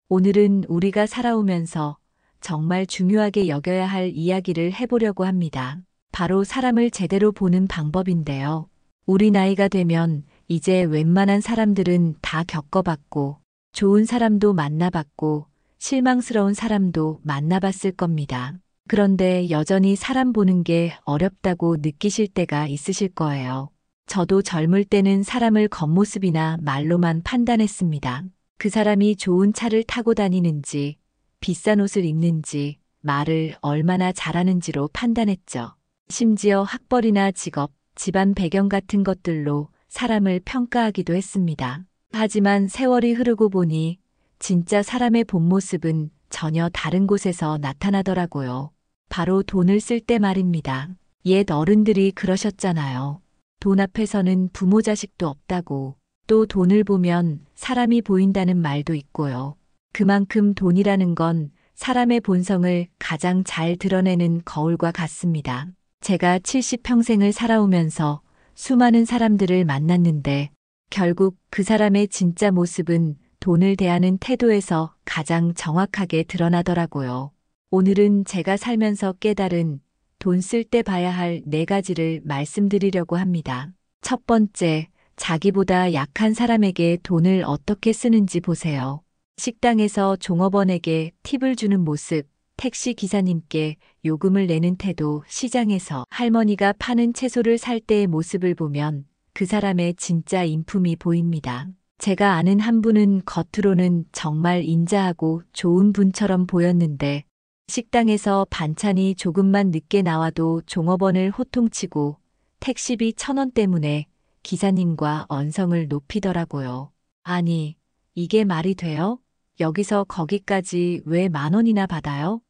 오늘은 우리가 살아오면서 정말 중요하게 여겨야 할 이야기를 해보려고 합니다. 바로 사람을 제대로 보는 방법인데요. 우리 나이가 되면 이제 웬만한 사람들은 다 겪어봤고, 좋은 사람도 만나봤고, 실망스러운 사람도 만나봤을 겁니다. 그런데 여전히 사람 보는 게 어렵다고 느끼실 때가 있으실 거예요. 저도 젊을 때는 사람을 겉모습이나 말로만 판단했습니다. 그 사람이 좋은 차를 타고 다니는지, 비싼 옷을 입는지, 말을 얼마나 잘하는지로 판단했죠. 심지어 학벌이나 직업, 집안 배경 같은 것들로 사람을 평가하기도 했습니다. 하지만 세월이 흐르고 보니 진짜 사람의 본 모습은 전혀 다른 곳에서 나타나더라고요. 바로 돈을 쓸 때 말입니다. 옛 어른들이 그러셨잖아요. 돈 앞에서는 부모 자식도 없다고. 또 돈을 보면 사람이 보인다는 말도 있고요. 그만큼 돈이라는 건 사람의 본성을 가장 잘 드러내는 거울과 같습니다. 제가 70평생을 살아오면서 수많은 사람들을 만났는데 결국 그 사람의 진짜 모습은 돈을 대하는 태도에서 가장 정확하게 드러나더라고요. 오늘은 제가 살면서 깨달은 돈 쓸 때 봐야 할 4가지를 말씀드리려고 합니다. 첫 번째, 자기보다 약한 사람에게 돈을 어떻게 쓰는지 보세요. 식당에서 종업원에게 팁을 주는 모습, 택시 기사님께 요금을 내는 태도, 시장에서 할머니가 파는 채소를 살 때의 모습을 보면 그 사람의 진짜 인품이 보입니다. 제가 아는 한 분은 겉으로는 정말 인자하고 좋은 분처럼 보였는데 식당에서 반찬이 조금만 늦게 나와도 종업원을 호통치고 택시비 1,000원 때문에 기사님과 언성을 높이더라고요. 아니, 이게 말이 돼요? 여기서 거기까지 왜 10,000원이나 받아요?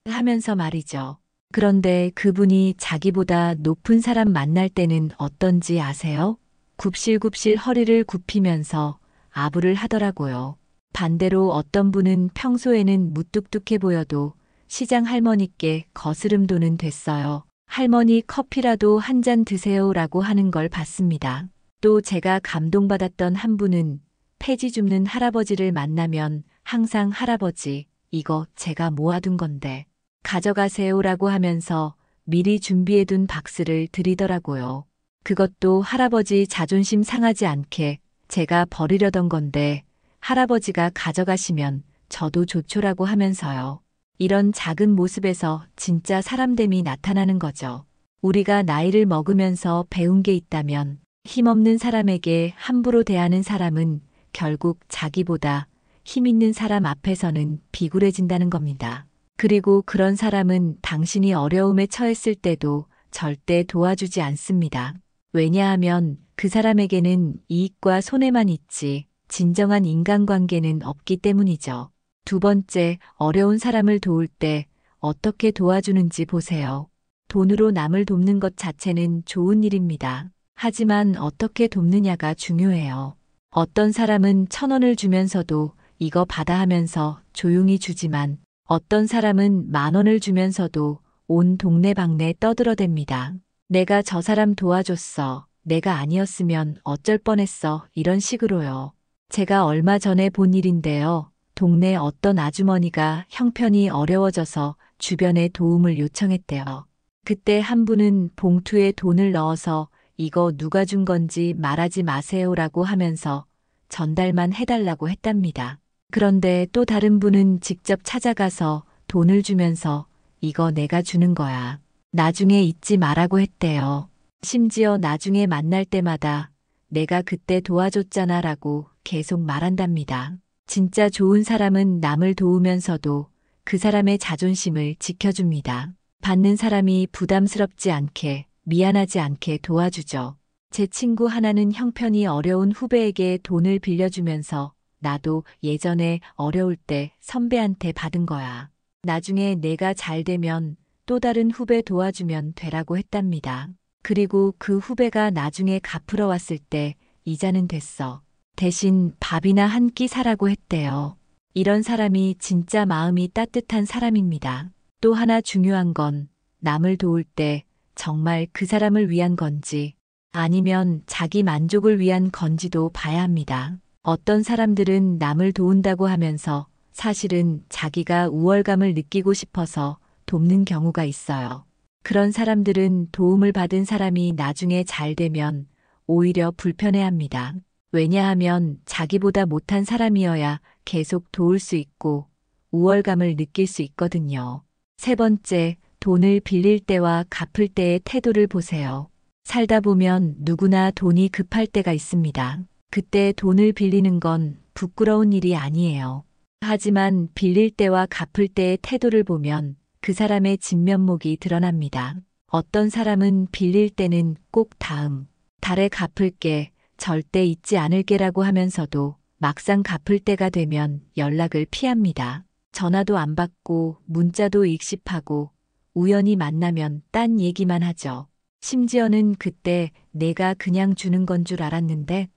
하면서 말이죠. 그런데 그분이 자기보다 높은 사람 만날 때는 어떤지 아세요? 굽실굽실 허리를 굽히면서 아부를 하더라고요. 반대로 어떤 분은 평소에는 무뚝뚝해 보여도 시장 할머니께 거스름돈은 됐어요. 할머니 커피라도 한 잔 드세요라고 하는 걸 봤습니다. 또 제가 감동받았던 한 분은 폐지 줍는 할아버지를 만나면 항상 할아버지, 이거 제가 모아둔 건데 가져가세요라고 하면서 미리 준비해둔 박스를 드리더라고요. 그것도 할아버지 자존심 상하지 않게 제가 버리려던 건데 할아버지가 가져가시면 저도 좋죠라고 하면서요. 이런 작은 모습에서 진짜 사람됨이 나타나는 거죠. 우리가 나이를 먹으면서 배운 게 있다면 힘없는 사람에게 함부로 대하는 사람은 결국 자기보다 힘 있는 사람 앞에서는 비굴해진다는 겁니다. 그리고 그런 사람은 당신이 어려움에 처했을 때도 절대 도와주지 않습니다. 왜냐하면 그 사람에게는 이익과 손해만 있지 진정한 인간관계는 없기 때문이죠. 두 번째, 어려운 사람을 도울 때 어떻게 도와주는지 보세요. 돈으로 남을 돕는 것 자체는 좋은 일입니다. 하지만 어떻게 돕느냐가 중요해요. 어떤 사람은 1,000원을 주면서도 이거 받아 하면서 조용히 주지만 어떤 사람은 10,000원을 주면서도 온 동네방네 떠들어댑니다. 내가 저 사람 도와줬어. 내가 아니었으면 어쩔 뻔했어. 이런 식으로요. 제가 얼마 전에 본 일인데요. 동네 어떤 아주머니가 형편이 어려워져서 주변에 도움을 요청했대요. 그때 한 분은 봉투에 돈을 넣어서 이거 누가 준 건지 말하지 마세요라고 하면서 전달만 해달라고 했답니다. 그런데 또 다른 분은 직접 찾아가서 돈을 주면서 이거 내가 주는 거야. 나중에 잊지 말라고 했대요. 심지어 나중에 만날 때마다 내가 그때 도와줬잖아 라고 계속 말한답니다. 진짜 좋은 사람은 남을 도우면서도 그 사람의 자존심을 지켜줍니다. 받는 사람이 부담스럽지 않게, 미안하지 않게 도와주죠. 제 친구 하나는 형편이 어려운 후배에게 돈을 빌려주면서 나도 예전에 어려울 때 선배한테 받은 거야. 나중에 내가 잘 되면 또 다른 후배 도와주면 되라고 했답니다. 그리고 그 후배가 나중에 갚으러 왔을 때 이자는 됐어. 대신 밥이나 한 끼 사라고 했대요. 이런 사람이 진짜 마음이 따뜻한 사람입니다. 또 하나 중요한 건 남을 도울 때 정말 그 사람을 위한 건지 아니면 자기 만족을 위한 건지도 봐야 합니다. 어떤 사람들은 남을 도운다고 하면서 사실은 자기가 우월감을 느끼고 싶어서 돕는 경우가 있어요. 그런 사람들은 도움을 받은 사람이 나중에 잘 되면 오히려 불편해합니다. 왜냐하면 자기보다 못한 사람이어야 계속 도울 수 있고 우월감을 느낄 수 있거든요. 세 번째, 돈을 빌릴 때와 갚을 때의 태도를 보세요. 살다 보면 누구나 돈이 급할 때가 있습니다. 그때 돈을 빌리는 건 부끄러운 일이 아니에요. 하지만 빌릴 때와 갚을 때의 태도를 보면 그 사람의 진면목이 드러납니다. 어떤 사람은 빌릴 때는 꼭 다음 달에 갚을게, 절대 잊지 않을게라고 하면서도 막상 갚을 때가 되면 연락을 피합니다. 전화도 안 받고 문자도 익십하고 우연히 만나면 딴 얘기만 하죠. 심지어는 그때 내가 그냥 주는 건 줄 알았는데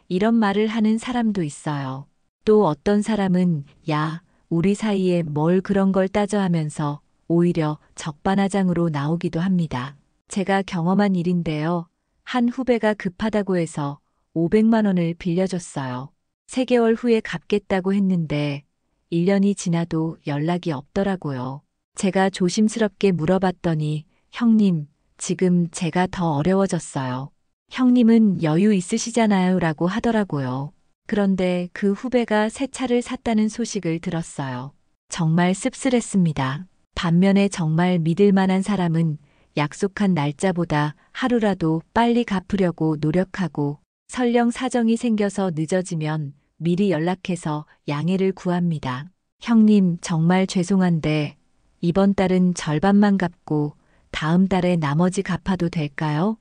이런 말을 하는 사람도 있어요. 또 어떤 사람은 야, 우리 사이에 뭘 그런 걸 따져 하면서 오히려 적반하장으로 나오기도 합니다. 제가 경험한 일인데요. 한 후배가 급하다고 해서 500만 원을 빌려줬어요. 3개월 후에 갚겠다고 했는데 1년이 지나도 연락이 없더라고요. 제가 조심스럽게 물어봤더니 형님, 지금 제가 더 어려워졌어요. 형님은 여유 있으시잖아요 라고 하더라고요. 그런데 그 후배가 새 차를 샀다는 소식을 들었어요. 정말 씁쓸했습니다. 반면에 정말 믿을 만한 사람은 약속한 날짜보다 하루라도 빨리 갚으려고 노력하고 설령 사정이 생겨서 늦어지면 미리 연락해서 양해를 구합니다. 형님, 정말 죄송한데 이번 달은 절반만 갚고 다음 달에 나머지 갚아도 될까요?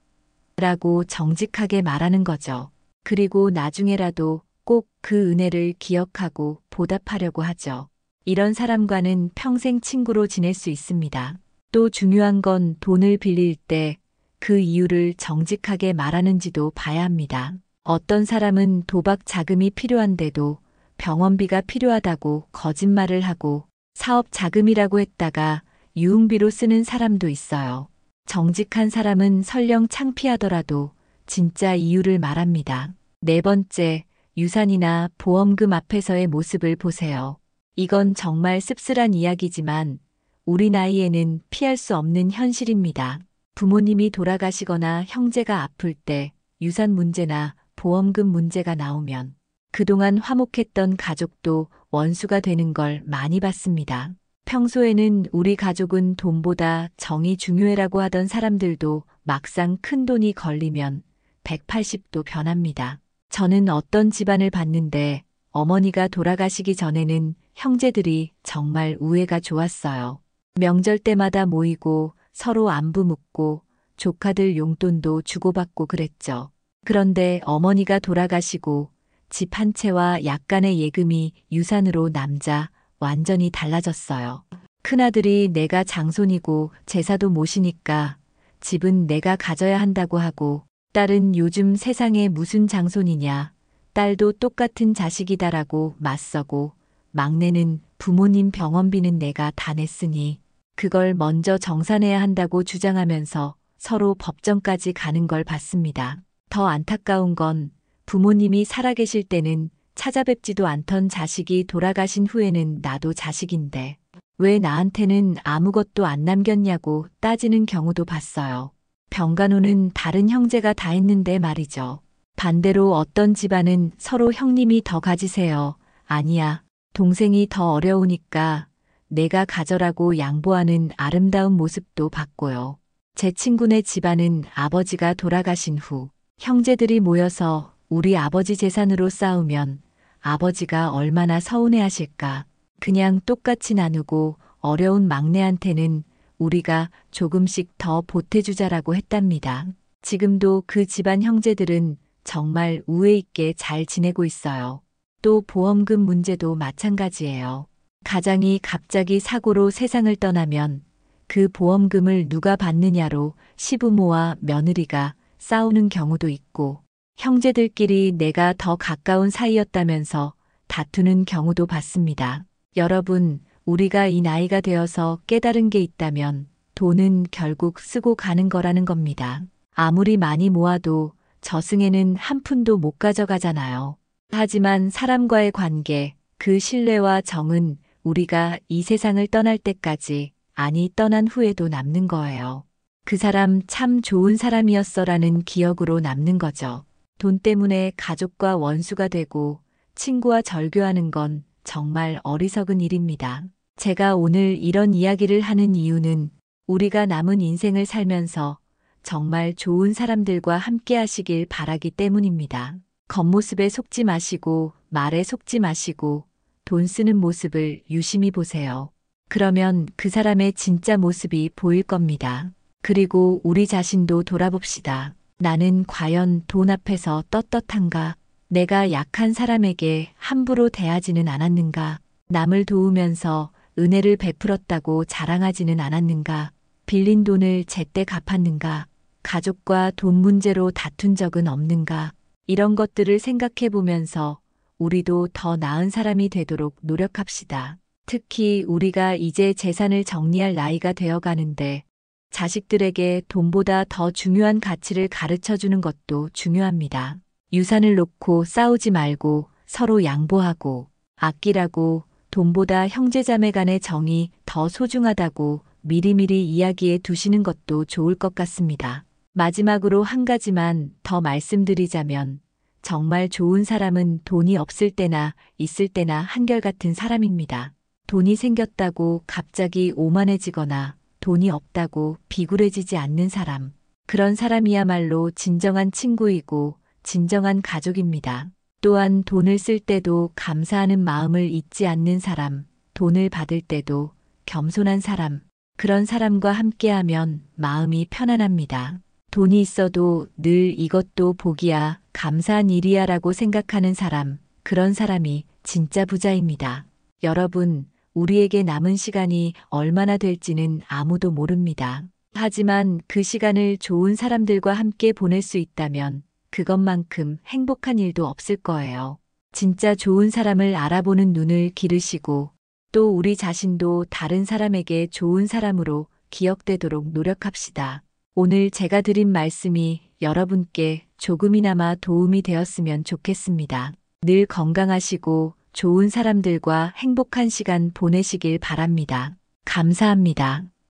라고 정직하게 말하는 거죠. 그리고 나중에라도 꼭 그 은혜를 기억하고 보답하려고 하죠. 이런 사람과는 평생 친구로 지낼 수 있습니다. 또 중요한 건 돈을 빌릴 때 그 이유를 정직하게 말하는지도 봐야 합니다. 어떤 사람은 도박 자금이 필요한데도 병원비가 필요하다고 거짓말을 하고 사업 자금이라고 했다가 유흥비로 쓰는 사람도 있어요. 정직한 사람은 설령 창피하더라도 진짜 이유를 말합니다. 네 번째, 유산이나 보험금 앞에서의 모습을 보세요. 이건 정말 씁쓸한 이야기지만 우리 나이에는 피할 수 없는 현실입니다. 부모님이 돌아가시거나 형제가 아플 때 유산 문제나 보험금 문제가 나오면 그동안 화목했던 가족도 원수가 되는 걸 많이 봤습니다. 평소에는 우리 가족은 돈보다 정이 중요해라고 하던 사람들도 막상 큰 돈이 걸리면 180도 변합니다. 저는 어떤 집안을 봤는데 어머니가 돌아가시기 전에는 형제들이 정말 우애가 좋았어요. 명절 때마다 모이고 서로 안부 묻고 조카들 용돈도 주고받고 그랬죠. 그런데 어머니가 돌아가시고 집 한 채와 약간의 예금이 유산으로 남자 완전히 달라졌어요. 큰아들이 내가 장손이고 제사도 모시니까 집은 내가 가져야 한다고 하고 딸은 요즘 세상에 무슨 장손이냐, 딸도 똑같은 자식이다라고 맞서고 막내는 부모님 병원비는 내가 다 냈으니 그걸 먼저 정산해야 한다고 주장하면서 서로 법정까지 가는 걸 봤습니다. 더 안타까운 건 부모님이 살아계실 때는 찾아뵙지도 않던 자식이 돌아가신 후에는 나도 자식인데 왜 나한테는 아무것도 안 남겼냐고 따지는 경우도 봤어요. 병간호는 다른 형제가 다 했는데 말이죠. 반대로 어떤 집안은 서로 형님이 더 가지세요. 아니야, 동생이 더 어려우니까 내가 가져라고 양보하는 아름다운 모습도 봤고요. 제 친구네 집안은 아버지가 돌아가신 후 형제들이 모여서 우리 아버지 재산으로 싸우면 아버지가 얼마나 서운해하실까. 그냥 똑같이 나누고 어려운 막내한테는 우리가 조금씩 더 보태주자라고 했답니다. 지금도 그 집안 형제들은 정말 우애 있게 잘 지내고 있어요. 또 보험금 문제도 마찬가지예요. 가장이 갑자기 사고로 세상을 떠나면 그 보험금을 누가 받느냐로 시부모와 며느리가 싸우는 경우도 있고 형제들끼리 내가 더 가까운 사이였다면서 다투는 경우도 봤습니다. 여러분, 우리가 이 나이가 되어서 깨달은 게 있다면 돈은 결국 쓰고 가는 거라는 겁니다. 아무리 많이 모아도 저승에는 한 푼도 못 가져가잖아요. 하지만 사람과의 관계, 그 신뢰와 정은 우리가 이 세상을 떠날 때까지, 아니 떠난 후에도 남는 거예요. 그 사람 참 좋은 사람이었어라는 기억으로 남는 거죠. 돈 때문에 가족과 원수가 되고 친구와 절교하는 건 정말 어리석은 일입니다. 제가 오늘 이런 이야기를 하는 이유는 우리가 남은 인생을 살면서 정말 좋은 사람들과 함께 하시길 바라기 때문입니다. 겉모습에 속지 마시고 말에 속지 마시고 돈 쓰는 모습을 유심히 보세요. 그러면 그 사람의 진짜 모습이 보일 겁니다. 그리고 우리 자신도 돌아봅시다. 나는 과연 돈 앞에서 떳떳한가? 내가 약한 사람에게 함부로 대하지는 않았는가? 남을 도우면서 은혜를 베풀었다고 자랑하지는 않았는가? 빌린 돈을 제때 갚았는가? 가족과 돈 문제로 다툰 적은 없는가? 이런 것들을 생각해 보면서 우리도 더 나은 사람이 되도록 노력합시다. 특히 우리가 이제 재산을 정리할 나이가 되어 가는데 자식들에게 돈보다 더 중요한 가치를 가르쳐 주는 것도 중요합니다. 유산을 놓고 싸우지 말고 서로 양보하고 아끼라고, 돈보다 형제자매 간의 정이 더 소중하다고 미리미리 이야기해 두시는 것도 좋을 것 같습니다. 마지막으로 한 가지만 더 말씀드리자면 정말 좋은 사람은 돈이 없을 때나 있을 때나 한결같은 사람입니다. 돈이 생겼다고 갑자기 오만해지거나 돈이 없다고 비굴해지지 않는 사람. 그런 사람이야말로 진정한 친구이고 진정한 가족입니다. 또한 돈을 쓸 때도 감사하는 마음을 잊지 않는 사람, 돈을 받을 때도 겸손한 사람, 그런 사람과 함께하면 마음이 편안합니다. 돈이 있어도 늘 이것도 복이야, 감사한 일이야 라고 생각하는 사람, 그런 사람이 진짜 부자입니다. 여러분, 우리에게 남은 시간이 얼마나 될지는 아무도 모릅니다. 하지만 그 시간을 좋은 사람들과 함께 보낼 수 있다면 그것만큼 행복한 일도 없을 거예요. 진짜 좋은 사람을 알아보는 눈을 기르시고 또 우리 자신도 다른 사람에게 좋은 사람으로 기억되도록 노력합시다. 오늘 제가 드린 말씀이 여러분께 조금이나마 도움이 되었으면 좋겠습니다. 늘 건강하시고 좋은 사람들과 행복한 시간 보내시길 바랍니다. 감사합니다.